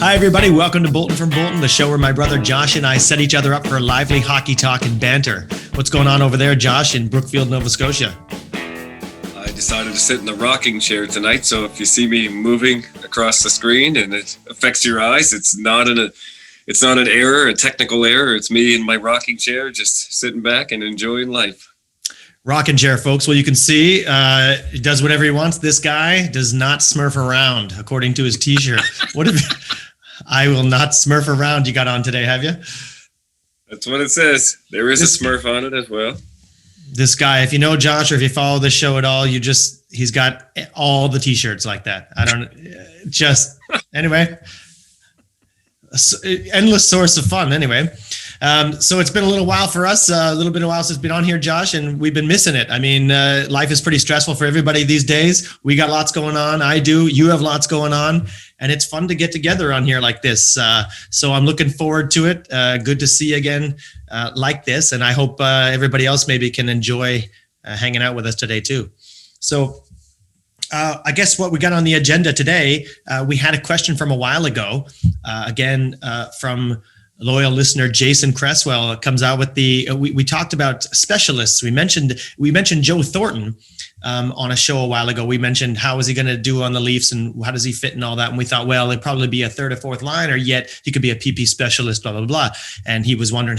Hi, everybody. Welcome to Boulton from Boulton, the show where my brother Josh and I set each other up for lively hockey talk and banter. What's going on over there, Josh, in Brookfield, Nova Scotia? I decided to sit in the rocking chair tonight, so if you see me moving across the screen and it affects your eyes, it's not an error, a technical error. It's me in my rocking chair, just sitting back and enjoying life. Rocking chair, folks. Well, you can see he does whatever he wants. This guy does not smurf around, according to his T-shirt. What if I will not smurf around? You got on today, have you? That's what it says. There is a smurf on it as well. This guy, if you know Josh or if you follow the show at all, he's got all the T-shirts like that. Anyway, endless source of fun. Anyway. So it's been a little while for us, a little bit of a while since it's been on here, Josh, and we've been missing it. I mean, life is pretty stressful for everybody these days. We got lots going on. I do. You have lots going on, and it's fun to get together on here like this. So I'm looking forward to it. Good to see you again like this, and I hope everybody else maybe can enjoy hanging out with us today too. So I guess what we got on the agenda today, we had a question from a while ago, from loyal listener Jason Cresswell comes out with we talked about specialists. We mentioned Joe Thornton on a show a while ago. We mentioned how is he going to do on the Leafs and how does he fit and all that. And we thought, well, it'd probably be a third or fourth liner, yet he could be a PP specialist, blah, blah, blah. And he was wondering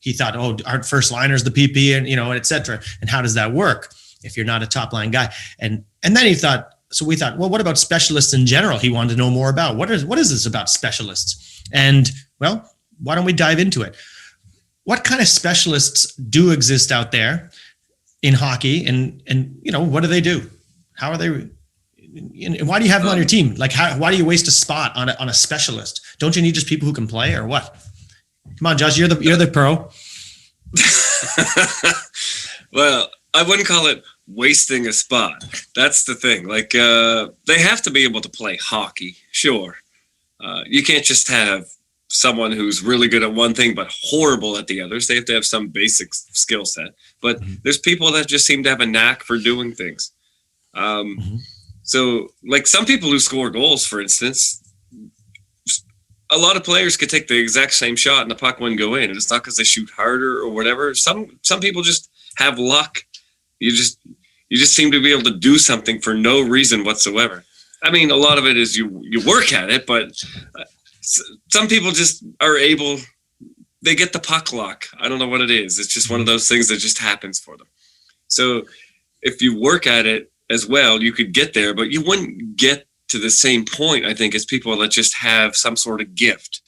he thought, oh, aren't first liners the PP and, et cetera. And how does that work if you're not a top line guy? And then we thought, well, what about specialists in general? He wanted to know more about what is this about specialists? And well, why don't we dive into it? What kind of specialists do exist out there in hockey, and what do they do? How are they? Why do you have them on your team? Like, why do you waste a spot on a specialist? Don't you need just people who can play, or what? Come on, Josh, you're the pro. Well, I wouldn't call it wasting a spot. That's the thing. Like, they have to be able to play hockey, sure. You can't just have someone who's really good at one thing but horrible at the others. They have to have some basic skill set. But there's people that just seem to have a knack for doing things. So, like some people who score goals, for instance, a lot of players could take the exact same shot and the puck wouldn't go in. And it's not because they shoot harder or whatever. Some people just have luck. You just seem to be able to do something for no reason whatsoever. I mean, a lot of it is you work at it, but some people just are able, they get the puck luck. I don't know what it is. It's just one of those things that just happens for them. So if you work at it as well, you could get there, but you wouldn't get to the same point, I think, as people that just have some sort of gift.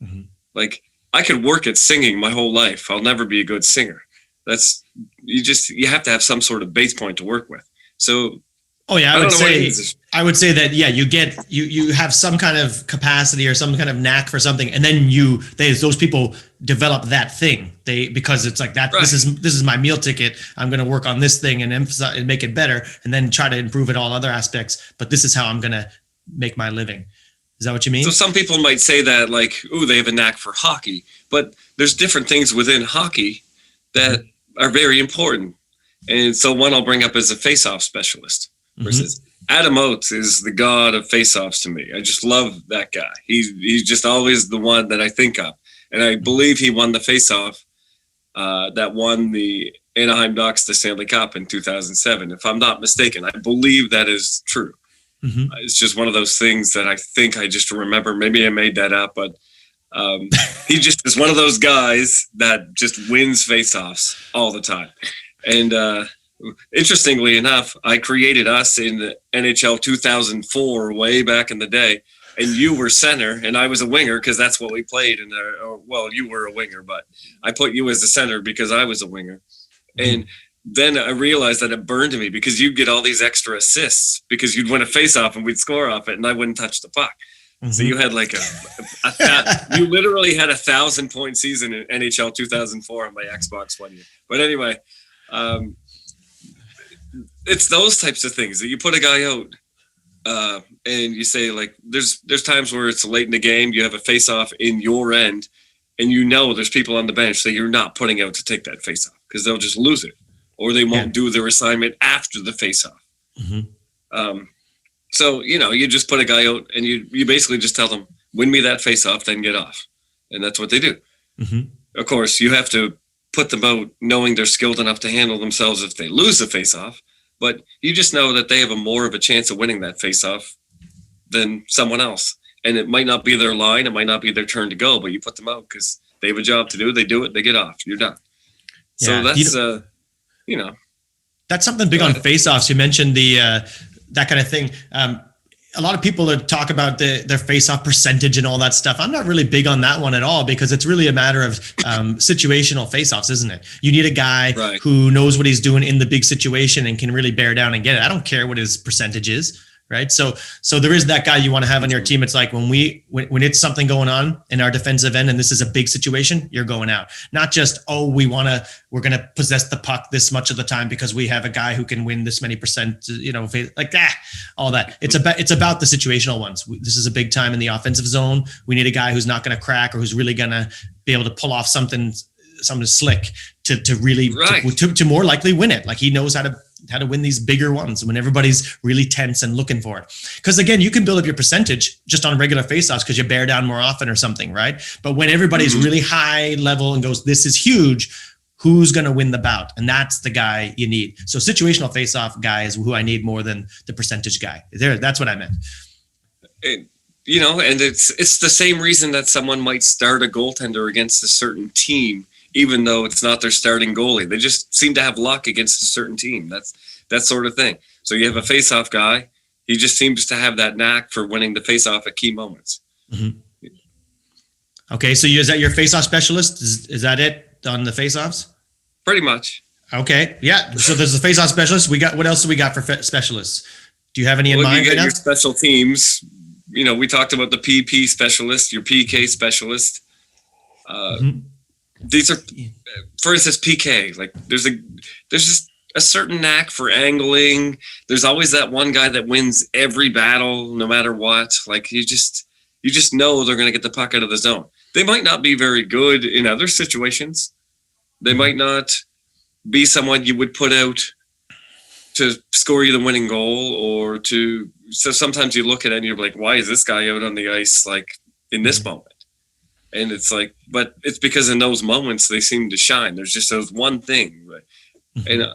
Mm-hmm. Like, I could work at singing my whole life. I'll never be a good singer. You have to have some sort of base point to work with. So, oh yeah, I would say that you have some kind of capacity or some kind of knack for something, and then those people develop that thing. Because it's like that. Right. This is my meal ticket. I'm going to work on this thing and emphasize and make it better, and then try to improve it all other aspects. But this is how I'm going to make my living. Is that what you mean? So some people might say that, like, ooh, they have a knack for hockey, but there's different things within hockey that are very important. And so one I'll bring up as a face-off specialist. Versus Adam Oates is the god of face-offs to me. I just love that guy. He's just always the one that I think of. And I believe he won the face-off that won the Anaheim Ducks the Stanley Cup in 2007. If I'm not mistaken, I believe that is true. Mm-hmm. It's just one of those things that I think I just remember. Maybe I made that up, but he just is one of those guys that just wins face-offs all the time. And interestingly enough, I created us in the NHL 2004 way back in the day, and you were center and I was a winger because that's what we played in there. Well, you were a winger, but I put you as the center because I was a winger. And then I realized that it burned me because you'd get all these extra assists because you'd win a face-off and we'd score off it and I wouldn't touch the puck. Mm-hmm. So you had like you literally had 1,000-point season in NHL 2004 on my Xbox one year. But anyway, it's those types of things that you put a guy out and you say, like, there's times where it's late in the game, you have a face-off in your end, and there's people on the bench that you're not putting out to take that face-off because they'll just lose it or they won't do their assignment after the face-off. Mm-hmm. So, you just put a guy out and you basically just tell them, win me that face off, then get off. And that's what they do. Mm-hmm. Of course, you have to put them out knowing they're skilled enough to handle themselves if they lose the face off. But you just know that they have more of a chance of winning that face off than someone else. And it might not be their line. It might not be their turn to go, but you put them out because they have a job to do. They do it. They get off. You're done. So that's, that's something big on face-offs. You mentioned that kind of thing. A lot of people talk about their face-off percentage and all that stuff. I'm not really big on that one at all because it's really a matter of situational face-offs, isn't it? You need a guy who knows what he's doing in the big situation and can really bear down and get it. I don't care what his percentage is. Right. So there is that guy you want to have on your team. It's like when it's something going on in our defensive end and this is a big situation, you're going out. Not just, we're going to possess the puck this much of the time because we have a guy who can win this many percent, like that, all that. It's about the situational ones. This is a big time in the offensive zone. We need a guy who's not going to crack or who's really going to be able to pull off something slick to really, to more likely win it. Like he knows how to win these bigger ones when everybody's really tense and looking for it. Because again, you can build up your percentage just on regular faceoffs because you bear down more often or something, right? But when everybody's really high level and goes, this is huge, who's going to win the bout? And that's the guy you need. So situational faceoff guy is who I need more than the percentage guy. That's what I meant. And it's the same reason that someone might start a goaltender against a certain team, even though it's not their starting goalie. They just seem to have luck against a certain team. That's that sort of thing. So you have a face-off guy. He just seems to have that knack for winning the face-off at key moments. Mm-hmm. Okay, so is that your face-off specialist? Is that it on the face-offs? Pretty much. Okay, yeah. So there's a face-off specialist. What else do we got for specialists? Do you have any in mind? You right get your now? special teams. We talked about the PP specialist, your PK specialist. These are, for instance, PK. Like there's just a certain knack for angling. There's always that one guy that wins every battle, no matter what. Like you just know they're going to get the puck out of the zone. They might not be very good in other situations. They might not be someone you would put out to score you the winning goal so sometimes you look at it and you're like, why is this guy out on the ice like in this moment? And it's like, but it's because in those moments they seem to shine. There's just those one thing. And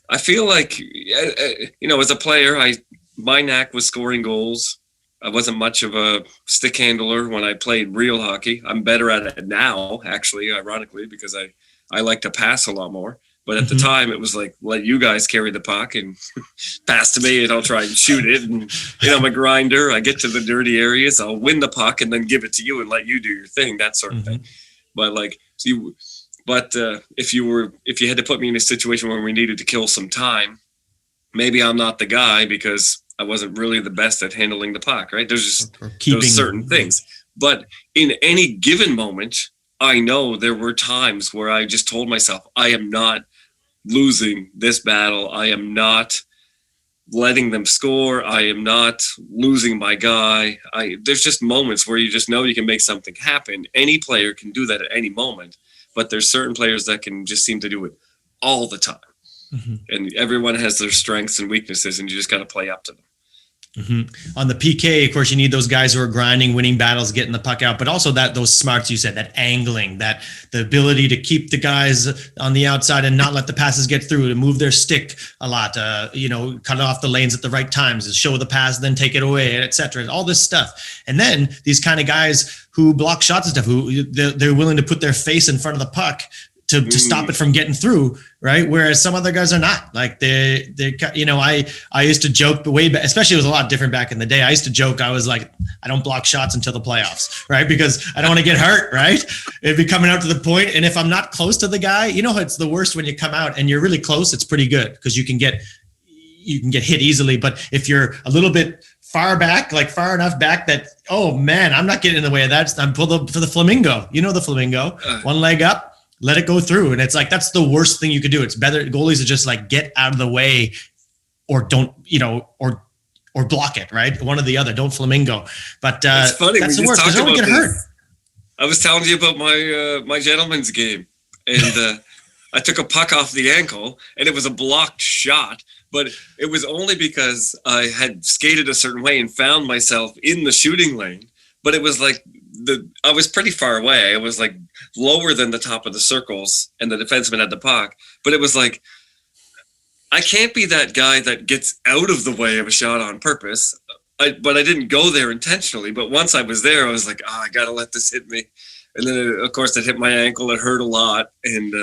I feel like, as a player, my knack was scoring goals. I wasn't much of a stick handler when I played real hockey. I'm better at it now, actually, ironically, because I like to pass a lot more. But at the time, it was like, let you guys carry the puck and pass to me and I'll try and shoot it. And, I'm a grinder. I get to the dirty areas. I'll win the puck and then give it to you and let you do your thing, that sort of thing. But if you had to put me in a situation where we needed to kill some time, maybe I'm not the guy because I wasn't really the best at handling the puck, right? There's just those certain things. But in any given moment, I know there were times where I just told myself, I am not losing this battle. I am not letting them score. I am not losing my guy. There's just moments where you just know you can make something happen. Any player can do that at any moment, but there's certain players that can just seem to do it all the time. And everyone has their strengths and weaknesses, and you just got to play up to them. On the PK, of course, you need those guys who are grinding, winning battles, getting the puck out, but also those smarts you said, that angling, that the ability to keep the guys on the outside and not let the passes get through, to move their stick a lot, cut off the lanes at the right times, show the pass, then take it away, etc. All this stuff. And then these kind of guys who block shots and stuff, who they're willing to put their face in front of the puck to stop it from getting through, right? Whereas some other guys are not. Like I used to joke, but especially it was a lot different back in the day. I used to joke, I was like, I don't block shots until the playoffs, right? Because I don't want to get hurt, right? It'd be coming out to the point, and if I'm not close to the guy, it's the worst when you come out and you're really close. It's pretty good because you can get hit easily. But if you're a little bit far back, like far enough back that, oh man, I'm not getting in the way of that. I'm for the flamingo. The flamingo, one leg up, let it go through. And it's like, that's the worst thing you could do. It's better. Goalies are just like, get out of the way or don't, or block it, right? One or the other, don't flamingo. But it's funny. That's the worst because don't get hurt. I was telling you about my gentleman's game. And I took a puck off the ankle, and it was a blocked shot, but it was only because I had skated a certain way and found myself in the shooting lane. But it was like I was pretty far away. I was like lower than the top of the circles, and the defenseman had the puck. But it was like, I can't be that guy that gets out of the way of a shot on purpose. But I didn't go there intentionally. But once I was there, I was like, I got to let this hit me. And then, of course, it hit my ankle. It hurt a lot. And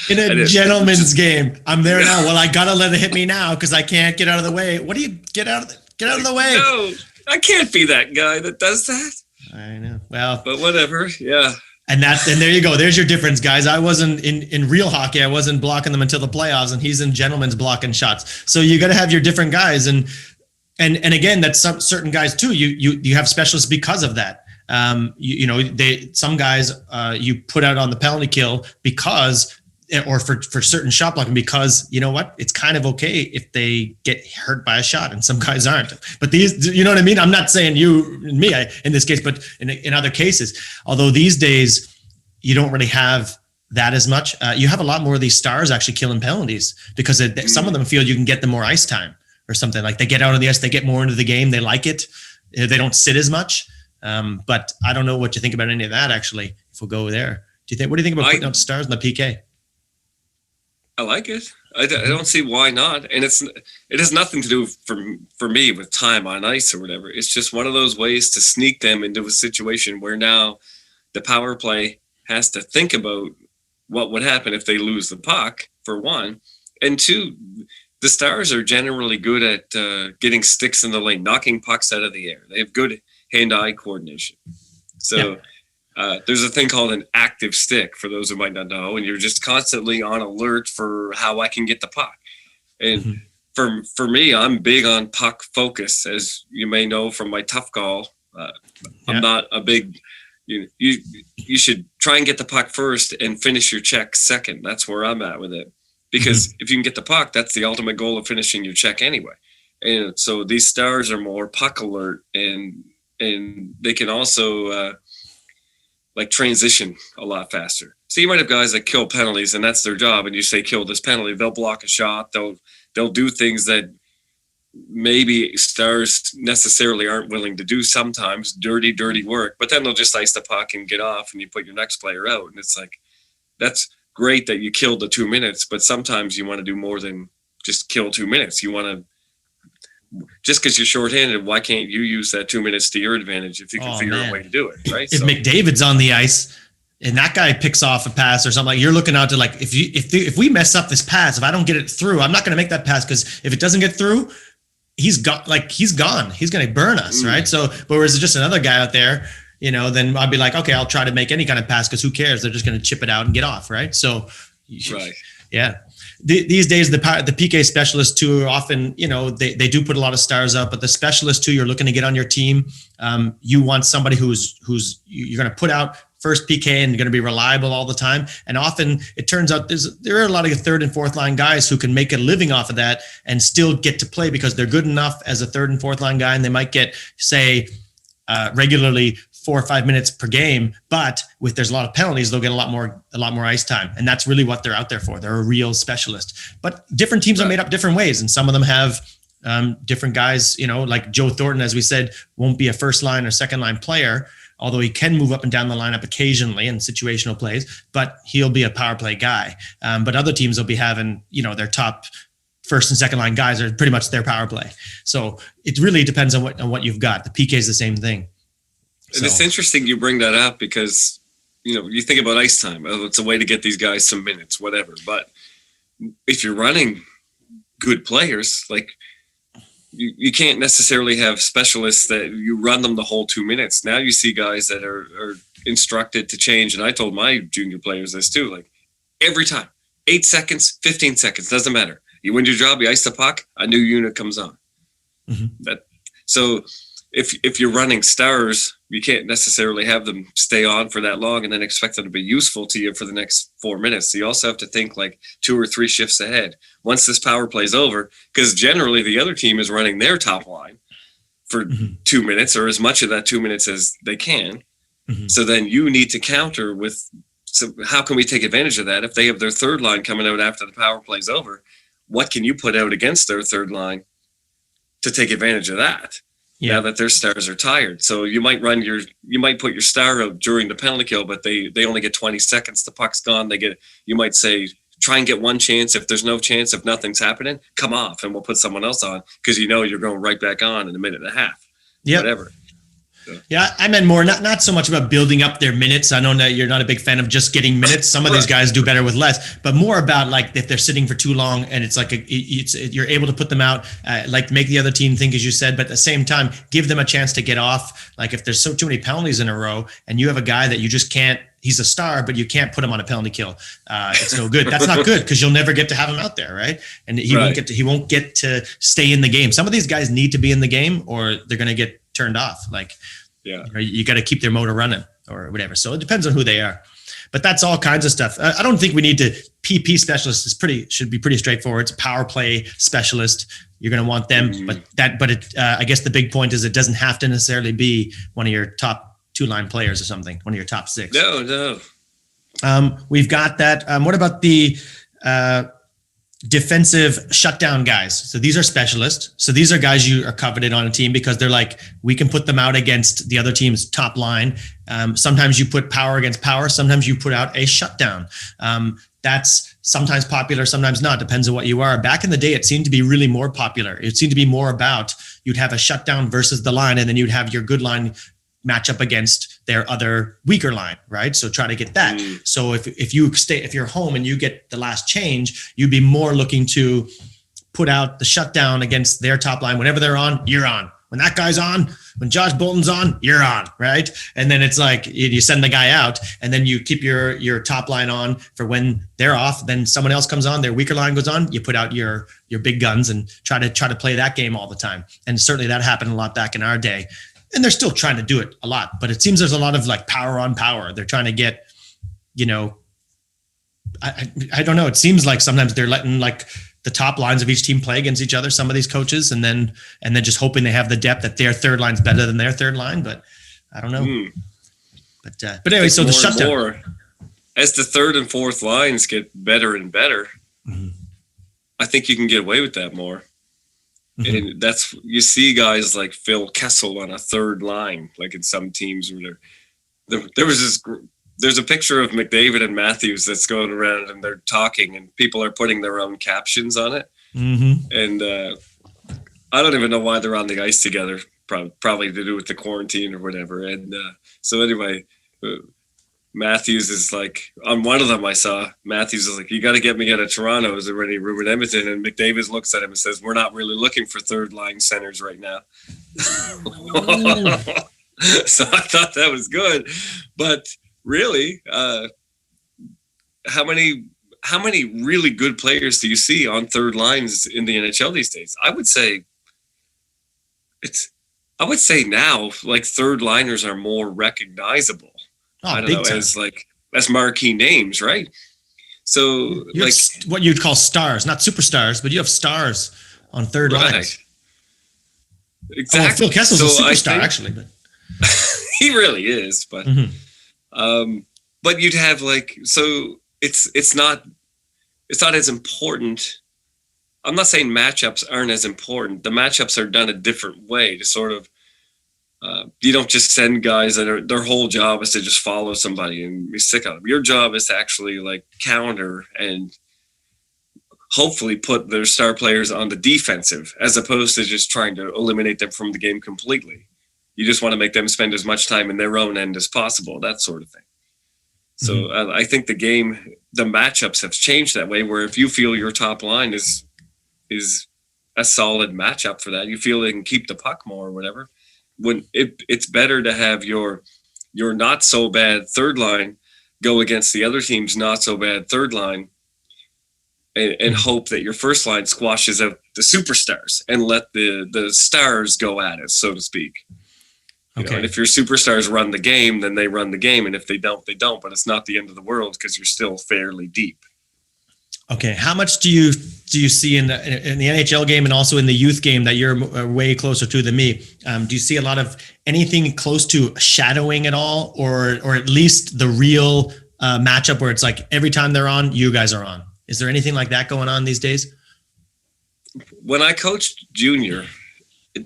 in a gentleman's game, I'm there now. Well, I got to let it hit me now because I can't get out of the way. What do you get out of the way? No, I can't be that guy that does that. I know. Well, but whatever. Yeah. And there you go. There's your difference, guys. I wasn't in real hockey. I wasn't blocking them until the playoffs, and he's in gentlemen's blocking shots. So you got to have your different guys. And again, that's some certain guys too. You have specialists because of that. Some guys you put out on the penalty kill because, or for certain shot blocking, because you know what, it's kind of okay if they get hurt by a shot, and some guys aren't. But these, you know what I mean? I'm not saying you and me in this case, but in other cases, although these days you don't really have that as much. You have a lot more of these stars actually killing penalties because some of them feel you can get them more ice time or something. Like they get out on the ice, they get more into the game, they like it, they don't sit as much. But I don't know what you think about any of that, actually, if we'll go there. What do you think about putting out stars in the PK? I like it. I don't see why not. And it has nothing to do for me with time on ice or whatever. It's just one of those ways to sneak them into a situation where now the power play has to think about what would happen if they lose the puck, for one. And two, the stars are generally good at getting sticks in the lane, knocking pucks out of the air. They have good hand-eye coordination. So there's a thing called an active stick, for those who might not know, and you're just constantly on alert for how I can get the puck. And for me, I'm big on puck focus, as you may know from my tough call. I'm not a big... You should try and get the puck first and finish your check second. That's where I'm at with it. Because if you can get the puck, that's the ultimate goal of finishing your check anyway. And so these stars are more puck alert, and they can also like transition a lot faster. So you might have guys that kill penalties, and that's their job. And you say, kill this penalty. They'll block a shot. They'll do things that maybe stars necessarily aren't willing to do sometimes, dirty work. But then they'll just ice the puck and get off, and you put your next player out. And it's like, that's great that you killed the 2 minutes, but sometimes you want to do more than just kill 2 minutes. You want to, just because you're shorthanded, why can't you use that 2 minutes to your advantage if you can figure out a way to do it, right? If McDavid's on the ice and that guy picks off a pass or something, like, you're looking out to, like, if we mess up this pass, if I don't get it through, I'm not going to make that pass, because if it doesn't get through, he's gone. He's going to burn us, right? So, but whereas it's just another guy out there, then I'd be like, okay, I'll try to make any kind of pass, because who cares? They're just going to chip it out and get off, right? So, yeah. These days, the PK specialists too are often, they do put a lot of stars up, but the specialist too, you're looking to get on your team. You want somebody who's you're going to put out first PK and going to be reliable all the time. And often it turns out there are a lot of third and fourth line guys who can make a living off of that and still get to play because they're good enough as a third and fourth line guy, and they might get, say, regularly 4 or 5 minutes per game, but there's a lot of penalties, they'll get a lot more ice time. And that's really what they're out there for. They're a real specialist. But different teams are made up different ways. And some of them have different guys, like Joe Thornton, as we said, won't be a first line or second line player, although he can move up and down the lineup occasionally in situational plays, but he'll be a power play guy. But other teams will be having, their top first and second line guys are pretty much their power play. So it really depends on what you've got. The PK is the same thing. And it's interesting you bring that up because, you think about ice time. Oh, it's a way to get these guys some minutes, whatever. But if you're running good players, like you can't necessarily have specialists that you run them the whole 2 minutes. Now you see guys that are instructed to change. And I told my junior players this too, like every time, 8 seconds, 15 seconds, doesn't matter. You win your job, you ice the puck, a new unit comes on. So if you're running stars, you can't necessarily have them stay on for that long and then expect them to be useful to you for the next 4 minutes. So you also have to think like 2 or 3 shifts ahead once this power play's over, because generally the other team is running their top line for 2 minutes or as much of that 2 minutes as they can. So then you need to counter with So how can we take advantage of that? If they have their third line coming out after the power play's over, what can you put out against their third line to take advantage of that? Now that their stars are tired. So you might put your star out during the penalty kill, but they only get 20 seconds. The puck's gone. You might say, try and get one chance. If there's no chance, if nothing's happening, come off and we'll put someone else on, because you're going right back on in a minute and a half. Yeah. Whatever. Yeah, I meant more not so much about building up their minutes. I know that you're not a big fan of just getting minutes. Some of these guys do better with less, but more about like if they're sitting for too long and it's like you're able to put them out, like make the other team think, as you said, but at the same time give them a chance to get off. Like if there's too many penalties in a row and you have a guy that you just can't, he's a star, but you can't put him on a penalty kill. It's no good. That's not good, because you'll never get to have him out there, right? And he won't get to stay in the game. Some of these guys need to be in the game, or they're going to get turned off. Like, you got to keep their motor running or whatever. So it depends on who they are. But that's all kinds of stuff. I don't think we need to. PP specialist should be pretty straightforward. It's a power play specialist. You're going to want them, I guess the big point is it doesn't have to necessarily be one of your top 2-line players or something, one of your top 6. No. We've got that. What about the defensive shutdown guys? So these are specialists. So these are guys you are coveted on a team because they're like, we can put them out against the other team's top line. Sometimes you put power against power. Sometimes you put out a shutdown. That's sometimes popular, sometimes not. Depends on what you are. Back in the day, it seemed to be really more popular. It seemed to be more about you'd have a shutdown versus the line, and then you'd have your good line match up against their other weaker line, right? So try to get that. So if you're home and you get the last change, you'd be more looking to put out the shutdown against their top line. Whenever they're on, you're on. When that guy's on, when Josh Boulton's on, you're on, right? And then it's like you send the guy out, and then you keep your top line on for when they're off. Then someone else comes on, their weaker line goes on. You put out your big guns and try to play that game all the time. And certainly that happened a lot back in our day. And they're still trying to do it a lot, but it seems there's a lot of like power on power. They're trying to get, I don't know. It seems like sometimes they're letting like the top lines of each team play against each other, some of these coaches, and then just hoping they have the depth that their third line's better than their third line. But I don't know. But anyway, so the shutdown. As the third and fourth lines get better and better, I think you can get away with that more. And you see guys like Phil Kessel on a third line, like in some teams where there's a picture of McDavid and Matthews that's going around and they're talking and people are putting their own captions on it. And I don't even know why they're on the ice together, probably to do with the quarantine or whatever. And so anyway, Matthews is like, on one of them I saw, Matthews is like, you got to get me out of Toronto. Is there any room in Edmonton? And McDavid looks at him and says, we're not really looking for third line centers right now. So I thought that was good. But really, how many really good players do you see on third lines in the NHL these days? I would say now, like, third liners are more recognizable. I don't know, as marquee names, right? So you like what you'd call stars, not superstars, but you have stars on third lines. Exactly. Phil Kessel's a superstar, actually, but he really is. But but you'd have it's not as important. I'm not saying matchups aren't as important. The matchups are done a different way to sort of. You don't just send guys that their whole job is to just follow somebody and be sick of them. Your job is to actually counter and hopefully put their star players on the defensive, as opposed to just trying to eliminate them from the game completely. You just want to make them spend as much time in their own end as possible, that sort of thing. So I think the matchups have changed that way, where if you feel your top line is a solid matchup for that, you feel they can keep the puck more or whatever, when it's better to have your not so bad third line go against the other team's not so bad third line and hope that your first line squashes out the superstars and let the stars go at it, so to speak. And if your superstars run the game, then they run the game. And if they don't, they don't. But it's not the end of the world because you're still fairly deep. Okay, how much do you see in the NHL game and also in the youth game that you're way closer to than me? Do you see a lot of anything close to shadowing at all, or at least the real matchup where it's like every time they're on, you guys are on? Is there anything like that going on these days? When I coached junior,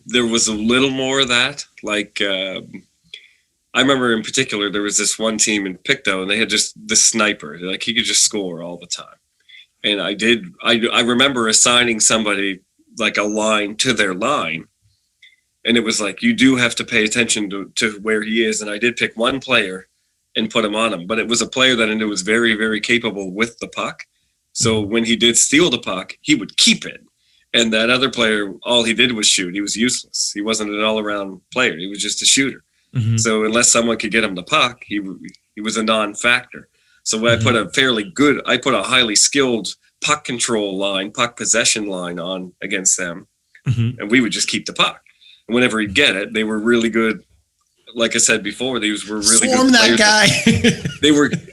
there was a little more of that. Like, I remember in particular, there was this one team in Pictou, and they had just the sniper. Like, he could just score all the time. And I remember assigning somebody like a line to their line. And it was like, you do have to pay attention to where he is. And I did pick one player and put him on him. But it was a player that I knew was very, very capable with the puck. So when he did steal the puck, he would keep it. And that other player, all he did was shoot. He was useless. He wasn't an all-around player. He was just a shooter. Mm-hmm. So unless someone could get him the puck, he was a non-factor. So when I put a highly skilled puck control line, puck possession line on against them, and we would just keep the puck. And whenever he'd get it, they were really good. Like I said before, these were really Swarm good that players. guy.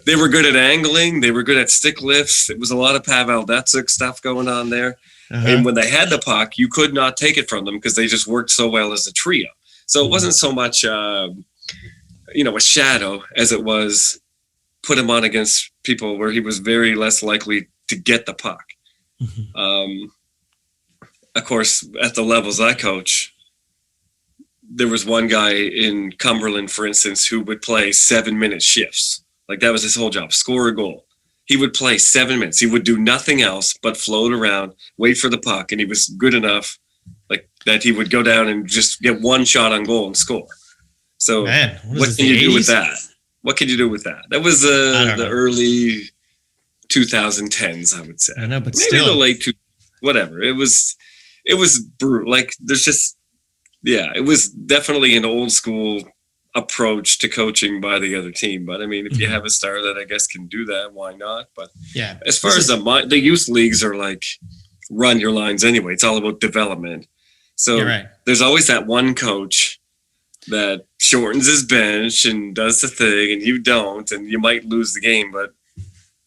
They were good at angling. They were good at stick lifts. It was a lot of Pavel Datsyuk stuff going on there. And when they had the puck, you could not take it from them because they just worked so well as a trio. So it wasn't so much, a shadow as it was put him on against people where he was very less likely to get the puck. Of course, at the levels I coach, there was one guy in Cumberland, for instance, who would play 7-minute shifts. Like, that was his whole job, score a goal. He would play 7 minutes. He would do nothing else but float around, wait for the puck, and he was good enough like that he would go down and just get one shot on goal and score. So what can you do with that? What can you do with that? That was the early 2010s, I would say. I know, but maybe the late whatever. It was brutal. Like, there's just, it was definitely an old school approach to coaching by the other team. But I mean, if you have a star that I guess can do that, why not? But as far as the youth leagues are like, run your lines anyway. It's all about development. So there's always that one coach that shortens his bench and does the thing, and you don't, and you might lose the game, but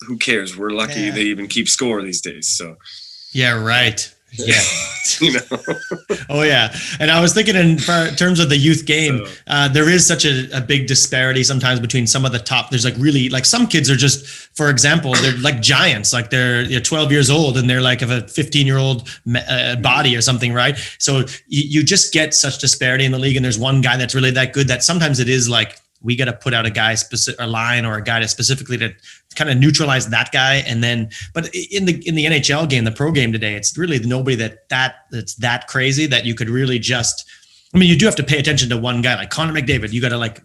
who cares? We're lucky they even keep score these days. So Yeah. Oh yeah. And I was thinking in terms of the youth game, there is such a big disparity sometimes between some of the top. There's like really, like, some kids are just, for example, they're like giants, like they're 12 years old and they're like of a 15-year-old body or something, right? So you just get such disparity in the league, and there's one guy that's really that good that sometimes it is like, we got to put out a line or a guy to specifically to kind of neutralize that guy. And then, but in the NHL game, the pro game today, it's really nobody that's that crazy that you could really just, I mean, you do have to pay attention to one guy like Connor McDavid. You got to like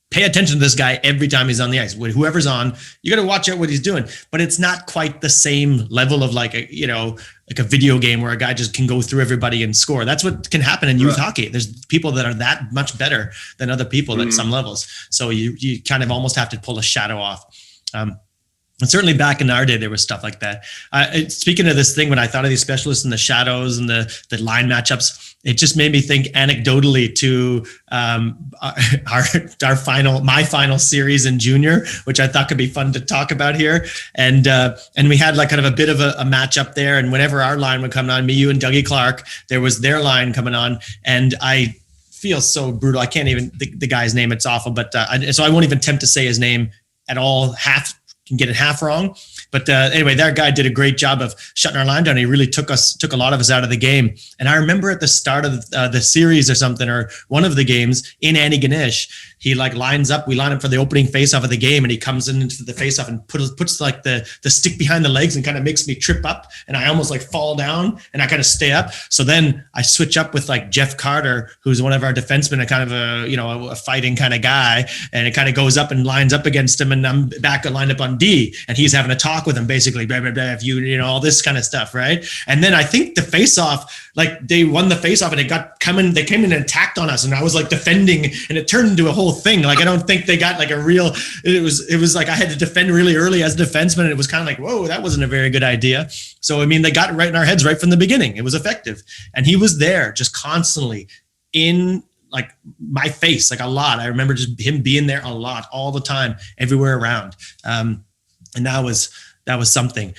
pay attention to this guy every time he's on the ice. Whoever's on, you got to watch out what he's doing, but it's not quite the same level of like a video game where a guy just can go through everybody and score. That's what can happen in youth hockey. There's people that are that much better than other people at some levels. So you kind of almost have to pull a shadow off. And certainly back in our day, there was stuff like that. Speaking of this thing, when I thought of these specialists and the shadows and the line matchups, it just made me think anecdotally to my final series in junior, which I thought could be fun to talk about here. And we had like kind of a bit of a matchup there. And whenever our line would come on, me, you, and Dougie Clark, there was their line coming on, and I feel so brutal. I can't even the guy's name. It's awful, but so I won't even attempt to say his name at all. Can get it half wrong. But anyway, that guy did a great job of shutting our line down. He really took a lot of us out of the game. And I remember at the start of the series or something, or one of the games in Antigonish, he like lines up. We line up for the opening face-off of the game, and he comes into the face-off and puts like the stick behind the legs and kind of makes me trip up, and I almost like fall down, and I kind of stay up. So then I switch up with like Jeff Carter, who's one of our defensemen, a kind of a fighting kind of guy, and it kind of goes up and lines up against him, and I'm back lined up on D, and he's having a talk with him basically, blah, blah, blah, if you all this kind of stuff, right? And then I think the face-off, like they won the face-off, and they came in and attacked on us, and I was like defending, and it turned into a whole thing. Like I don't think they got like it was like I had to defend really early as a defenseman, and it was kind of like, whoa, that wasn't a very good idea. So I mean, they got it right in our heads right from the beginning. It was effective, and he was there just constantly in like my face, like a lot. I remember just him being there a lot, all the time, everywhere around, and that was something.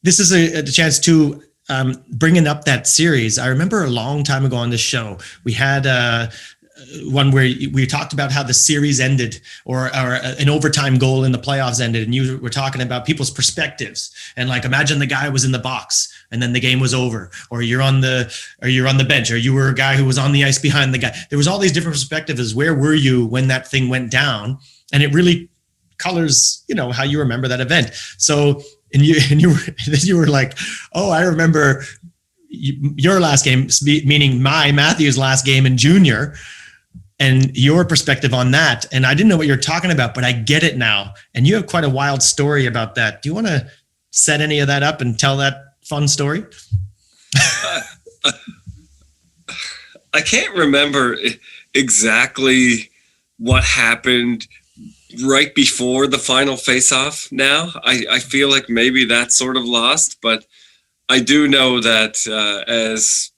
This is a chance to bringing up that series. I remember a long time ago on this show, we had one where we talked about how the series ended, or an overtime goal in the playoffs ended, and you were talking about people's perspectives, and like, imagine the guy was in the box and then the game was over, or you're on the bench, or you were a guy who was on the ice behind the guy. There was all these different perspectives. Where were you when that thing went down? And it really colors, how you remember that event. So, and you were like, oh, I remember your last game, meaning Matthew's last game in junior, and your perspective on that. And I didn't know what you're talking about, but I get it now. And you have quite a wild story about that. Do you want to set any of that up and tell that fun story? I can't remember exactly what happened right before the final face-off now. I feel like maybe that's sort of lost, but I do know that as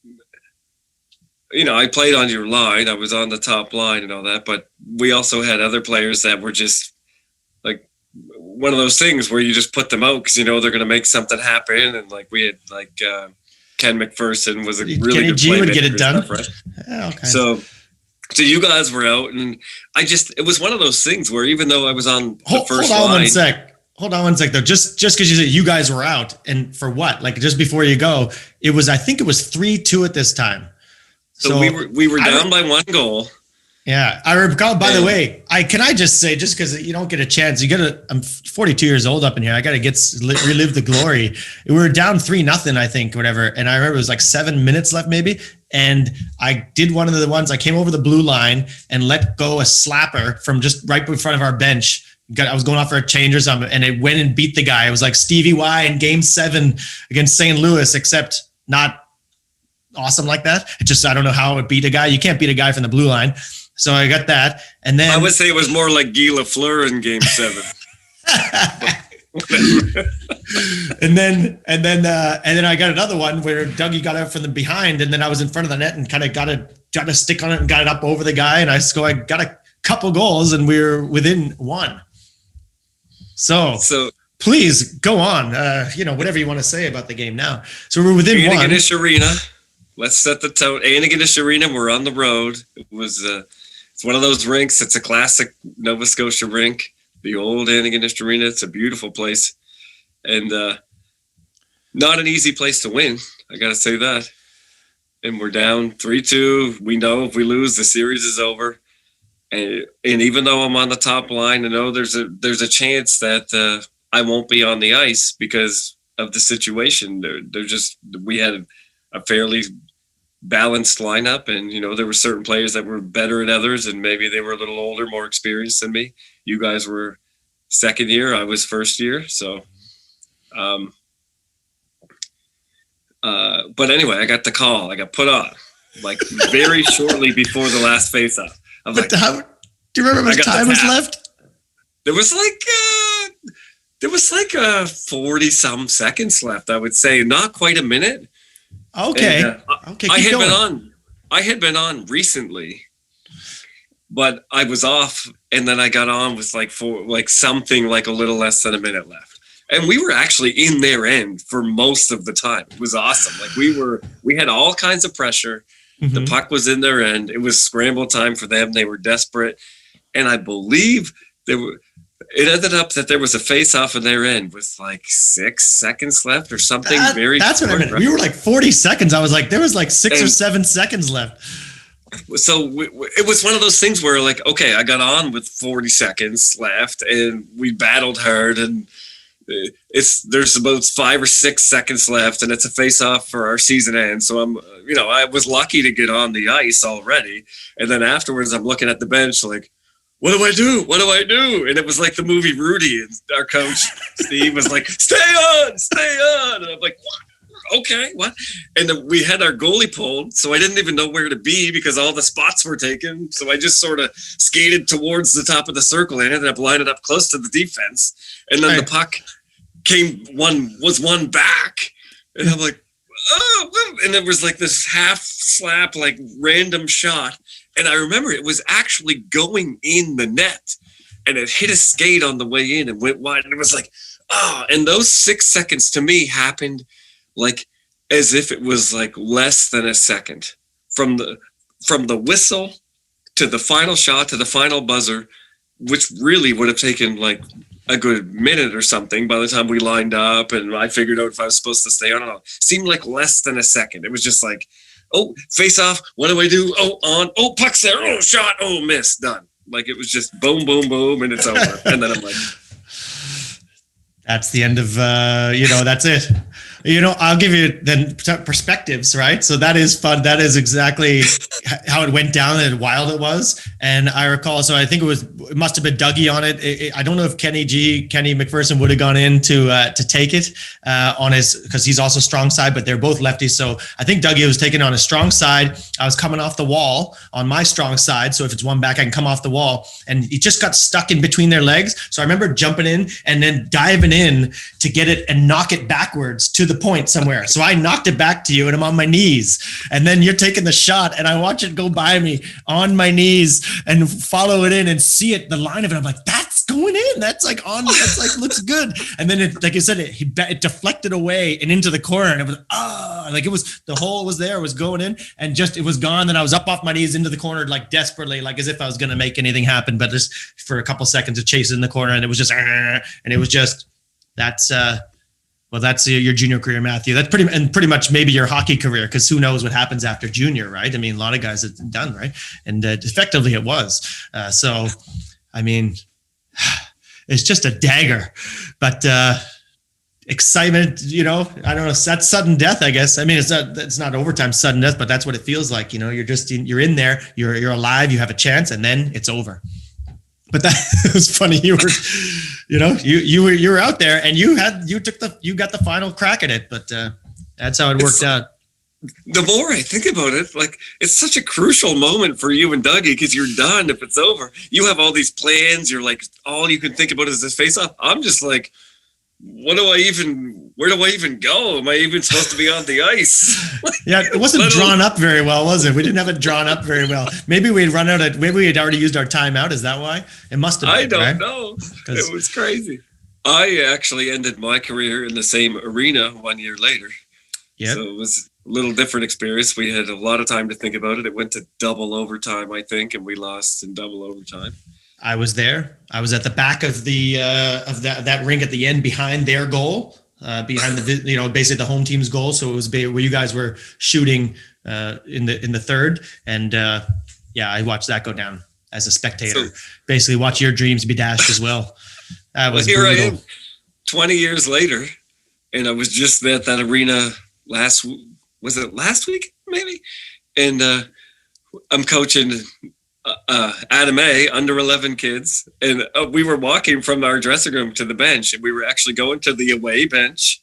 I played on your line, I was on the top line and all that, but we also had other players that were just like one of those things where you just put them out because they're going to make something happen. And like we had Ken McPherson was a really Kenny good G would get it done. Stuff, right? Yeah, okay. So you guys were out, and it was one of those things where even though I was on the first line. Hold on one sec though. Just because you said you guys were out, and for what? Like just before you go, I think it was 3-2 at this time. So we were down by 1 goal. Yeah, I recall. By the way, can I just say, just because you don't get a chance, I'm 42 years old up in here. I got to relive the glory. We were down 3-0, I think, whatever. And I remember it was like 7 minutes left, maybe. And I did one of the ones. I came over the blue line and let go a slapper from just right in front of our bench. I was going off for a change or something, and it went and beat the guy. It was like Stevie Y in Game 7 against St. Louis, except not awesome like that. I don't know how it beat a guy. You can't beat a guy from the blue line. So I got that, and then I would say it was more like Guy Lafleur in Game 7. and then I got another one where Dougie got out from the behind, and then I was in front of the net and kind of got a stick on it and got it up over the guy, and I got a couple goals, and we were within 1. So please go on. Whatever you want to say about the game now. So we're within Antigonish Arena. Let's set the tone. Antigonish Arena. We're on the road. It was it's one of those rinks. It's a classic Nova Scotia rink. The old Antigonish Arena. It's a beautiful place, and not an easy place to win. I got to say that. And we're down 3-2. We know if we lose, the series is over. And even though I'm on the top line, I know there's a chance that I won't be on the ice because of the situation. We had a fairly balanced lineup, and there were certain players that were better at others, and maybe they were a little older, more experienced than me. You guys were second year, I was first year, so. But anyway, I got the call. I got put on like very shortly before the last face-off. Do you remember how much time was left? There was like 40-some seconds left, I would say. Not quite a minute. Okay. And, I had been on recently, but I was off, and then I got on with something like a little less than a minute left. And we were actually in their end for most of the time. It was awesome. Like we had all kinds of pressure. Mm-hmm. The puck was in their end. It was scramble time for them. They were desperate. And I believe it ended up that there was a face-off in their end with like 6 seconds left or something. That's what I meant. We were like 40 seconds. I was like, there was like 6 or 7 seconds left. So it was one of those things where like, okay, I got on with 40 seconds left, and we battled hard, and there's about 5 or 6 seconds left, and it's a face-off for our season end. So I was lucky to get on the ice already, and then afterwards I'm looking at the bench like, what do I do? What do I do? And it was like the movie Rudy, and our coach Steve was like, stay on. And I'm like, what? Okay, what? And then we had our goalie pulled, so I didn't even know where to be because all the spots were taken. So I just sort of skated towards the top of the circle and ended up lining up close to the defense. And then the puck was one back. And I'm like, oh, and it was like this half slap, like random shot. And I remember it was actually going in the net, and it hit a skate on the way in and went wide. And it was like, and those 6 seconds to me happened like as if it was like less than a second from the whistle to the final shot, to the final buzzer, which really would have taken like a good minute or something by the time we lined up and I figured out if I was supposed to stay on or not. Seemed like less than a second. It was just like, oh, face off. What do I do? Oh, on. Oh, puck's there. Oh, shot. Oh, miss. Done. Like it was just boom, boom, boom, and it's over. And then I'm like, that's the end of, that's it. I'll give you then perspectives, right? So that is fun. That is exactly how it went down and wild it was. And I recall, so I think it must have been Dougie on it. I don't know if Kenny McPherson would have gone in to take it on his, because he's also strong side, but they're both lefties. So I think Dougie was taking it on his strong side. I was coming off the wall on my strong side. So if it's one back, I can come off the wall. And he just got stuck in between their legs. So I remember jumping in and then diving in to get it and knock it backwards to the point somewhere. So I knocked it back to you and I'm on my knees. And then you're taking the shot and I watch it go by me on my knees and follow it in and see it, the line of it. I'm like, that's going in. That's like on, that's like, looks good. And then it, like I said, it deflected away and into the corner and it was, like it was, the hole was there, it was going in and just, it was gone. Then I was up off my knees into the corner, like desperately, like as if I was going to make anything happen, but just for a couple seconds of chasing in the corner. And it was just, and it was just, that's your junior career, Matthew. That's pretty much maybe your hockey career, because who knows what happens after junior, right? I mean, a lot of guys have done, right? And effectively it was. So, I mean, it's just a dagger, but excitement, I don't know. That's sudden death, I guess. I mean, it's not overtime sudden death, but that's what it feels like. You're in there, you're alive, you have a chance, and then it's over. But that was funny. You were, you were out there and you got the final crack at it, but that's how it worked out. The more I think about it, like it's such a crucial moment for you and Dougie because you're done if it's over. You have all these plans. You're like, all you can think about is this face off. I'm just like, where do I even go? Am I even supposed to be on the ice? Yeah, it wasn't drawn up very well, was it? We didn't have it drawn up very well. Maybe we had already used our timeout. Is that why? It must have been. I don't know. It was crazy. I actually ended my career in the same arena 1 year later. Yeah. So it was a little different experience. We had a lot of time to think about it. It went to double overtime, I think, and we lost in double overtime. I was there. I was at the back of the that rink at the end behind their goal, behind the basically the home team's goal. So it was where you guys were shooting in the third, and I watched that go down as a spectator. So, basically, watch your dreams be dashed as well. That was here brutal. I am, 20 years later, and I was just at that arena last week maybe, and I'm coaching. Adam A, under 11 kids, and we were walking from our dressing room to the bench, and we were actually going to the away bench,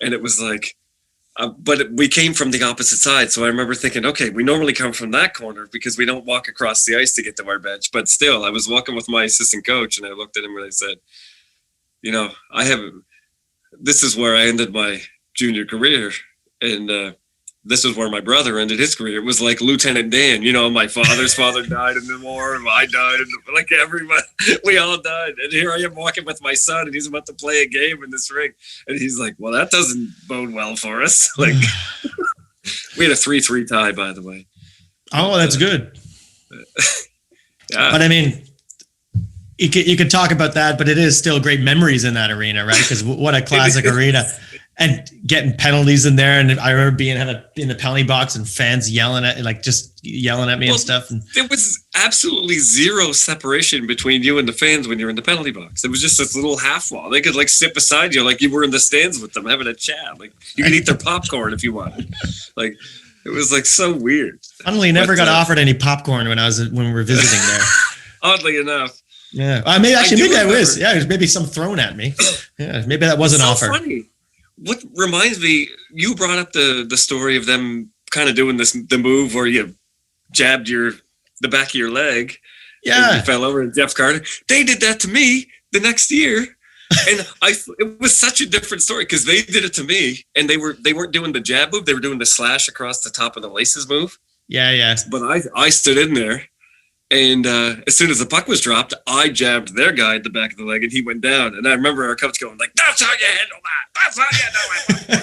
and it was like, but we came from the opposite side. So I remember thinking, okay, we normally come from that corner because we don't walk across the ice to get to our bench. But still, I was walking with my assistant coach, and I looked at him and I said, this is where I ended my junior career, and this is where my brother ended his career. It was like Lieutenant Dan, my father's father died in the war, and I died, like everybody, we all died. And here I am walking with my son, and he's about to play a game in this ring. And he's like, well, that doesn't bode well for us. Like, we had a 3-3 tie, by the way. Oh, that's good. Yeah. But I mean, you could talk about that, but it is still great memories in that arena, right? Because what a classic arena. And getting penalties in there, and I remember being in the penalty box and fans yelling at me and stuff. And there was absolutely zero separation between you and the fans when you're in the penalty box. It was just this little half wall. They could like sit beside you, like you were in the stands with them having a chat. Like you could eat their popcorn if you wanted. Like it was like so weird. Funnily, never got offered any popcorn when we were visiting there. Oddly enough. Yeah, maybe I was. Yeah, there's maybe some thrown at me. Yeah, maybe that wasn't offered. Funny. What reminds me, you brought up the story of them kind of doing the move where you jabbed the back of your leg. Yeah. And you fell over in Jeff Carter. They did that to me the next year. And it was such a different story because they did it to me, and they weren't doing the jab move. They were doing the slash across the top of the laces move. Yeah. But I stood in there. And as soon as the puck was dropped, I jabbed their guy at the back of the leg, and he went down. And I remember our coach going like, "That's how you handle that. That's how you do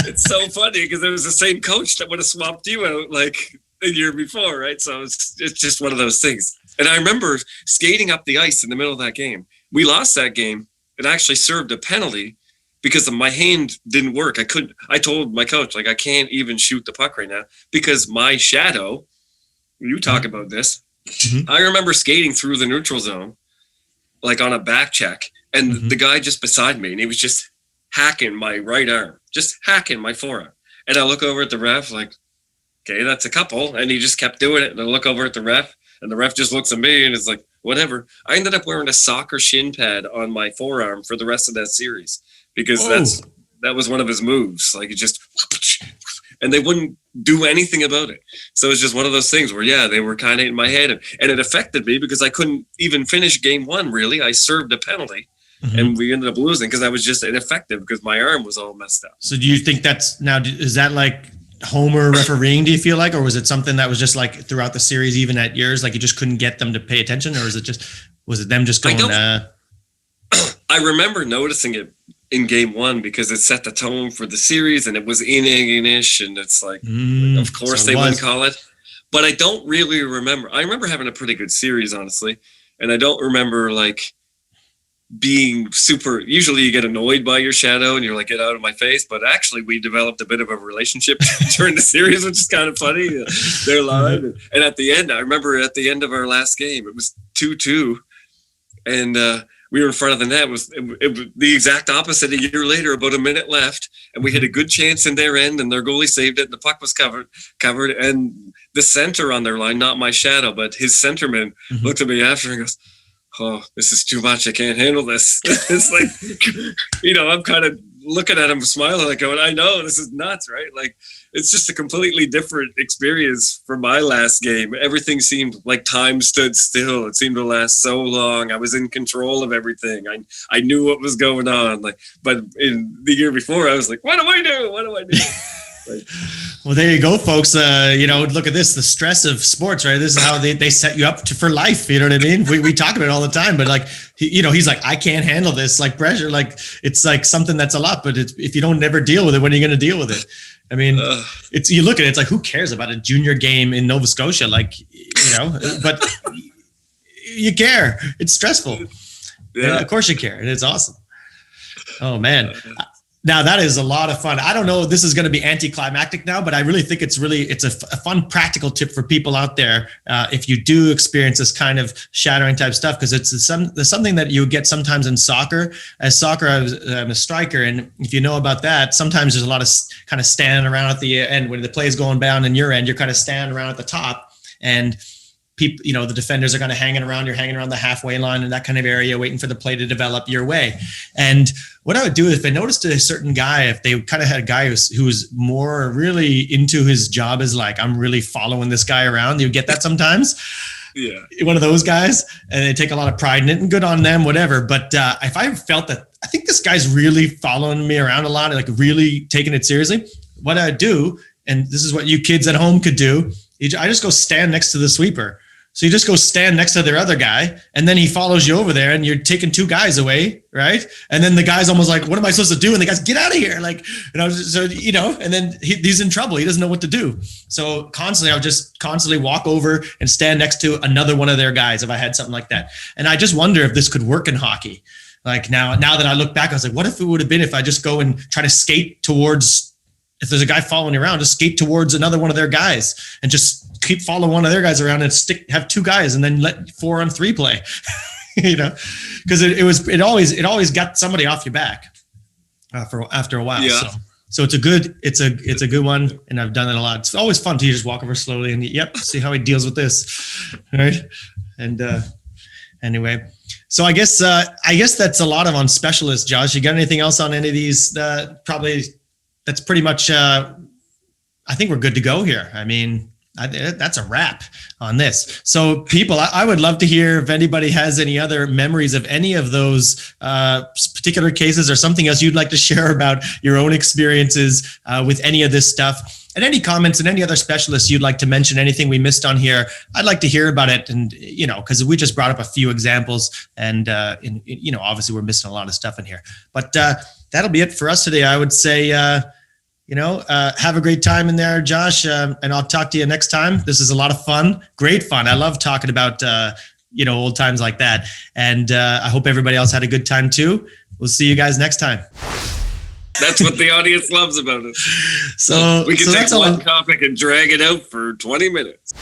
it." It's so funny because it was the same coach that would have swapped you out. Like the year before, right? So it's just one of those things. And I remember skating up the ice in the middle of that game. We lost that game. It actually served a penalty because my hand didn't work. I told my coach, like, I can't even shoot the puck right now because my shadow, you talk about this. Mm-hmm. I remember skating through the neutral zone, like on a back check, and the guy just beside me, and he was just hacking my right arm, just hacking my forearm. And I look over at the ref, like, okay, that's a couple. And he just kept doing it. And I look over at the ref, and the ref just looks at me and is like, whatever. I ended up wearing a soccer shin pad on my forearm for the rest of that series because that was one of his moves. Like, it just, and they wouldn't do anything about it. So it's just one of those things where, yeah, they were kind of in my head. And it affected me because I couldn't even finish game one, really. I served a penalty. And we ended up losing because I was just ineffective because my arm was all messed up. So do you think is that like Homer refereeing, do you feel like, or was it something that was just like throughout the series, even at yours, like you just couldn't get them to pay attention, or was it them just going? I remember noticing it in game one because it set the tone for the series and it was in Antigonish, and it's like, of course they wouldn't call it. But I don't really remember. I remember having a pretty good series, honestly. And I don't remember like being super, usually you get annoyed by your shadow and you're like, get out of my face. But actually we developed a bit of a relationship during the series, which is kind of funny. They're live. And at the end, I remember at the end of our last game, it was 2-2. And we were in front of the net. It was the exact opposite a year later, about a minute left. And we had a good chance in their end and their goalie saved it. And the puck was covered. And the center on their line, not my shadow, but his centerman looked at me after and goes, oh, this is too much. I can't handle this. It's like, I'm kind of looking at him, smiling, like going, I know this is nuts, right? Like, it's just a completely different experience from my last game. Everything seemed like time stood still. It seemed to last so long. I was in control of everything. I knew what was going on. But in the year before, I was like, what do I do? What do I do? Well, there you go, folks. Look at this, the stress of sports, right? This is how they set you up for life. You know what I mean? We talk about it all the time, but like, he's like, I can't handle this, like pressure. Like, it's like something that's a lot, but if you don't never deal with it, when are you going to deal with it? I mean, you look at it, it's like, who cares about a junior game in Nova Scotia? Like, but you care. It's stressful. Yeah. Of course you care. And it's awesome. Oh, man. Now, that is a lot of fun. I don't know if this is going to be anticlimactic now, but I really think it's a fun practical tip for people out there if you do experience this kind of shattering type stuff, because there's something that you get sometimes in soccer. As soccer, I'm a striker, and if you know about that, sometimes there's a lot of kind of standing around at the end when the play is going down in your end. You're kind of standing around at the top, and people, the defenders are kind of hanging around. You're hanging around the halfway line in that kind of area, waiting for the play to develop your way. And what I would do if I noticed a certain guy, if they kind of had a guy who was more really into his job, is like, I'm really following this guy around. You get that sometimes. Yeah. One of those guys, and they take a lot of pride in it, and good on them, whatever. But if I felt that, I think this guy's really following me around a lot, like really taking it seriously, what I do, and this is what you kids at home could do, I just go stand next to the sweeper. So you just go stand next to their other guy, and then he follows you over there, and you're taking two guys away, right? And then the guy's almost like, what am I supposed to do? And the guy's, get out of here. Like, and then he's in trouble. He doesn't know what to do. So I would just constantly walk over and stand next to another one of their guys if I had something like that. And I just wonder if this could work in hockey. Like now that I look back, I was like, what if it would have been if I just go and try to skate towards, if there's a guy following you around, just skate towards another one of their guys and just keep following one of their guys around and have two guys and then let 4-on-3 play, because it always got somebody off your back after a while. Yeah. So it's a good one. And I've done it a lot. It's always fun to just walk over slowly and see how he deals with this. Right. And anyway, so I guess that's a lot on specialists. Josh, you got anything else on any of these? Probably that's pretty much, I think we're good to go here. I mean, that's a wrap on this. So people, I would love to hear if anybody has any other memories of any of those particular cases or something else you'd like to share about your own experiences with any of this stuff, and any comments and any other specialists you'd like to mention, anything we missed on here. I'd like to hear about it. And, because we just brought up a few examples and, obviously we're missing a lot of stuff in here, but that'll be it for us today. I would say, have a great time in there, Josh. And I'll talk to you next time. This is a lot of fun. Great fun. I love talking about, old times like that. And I hope everybody else had a good time too. We'll see you guys next time. That's what the audience loves about it. So we can so take that's one topic and drag it out for 20 minutes.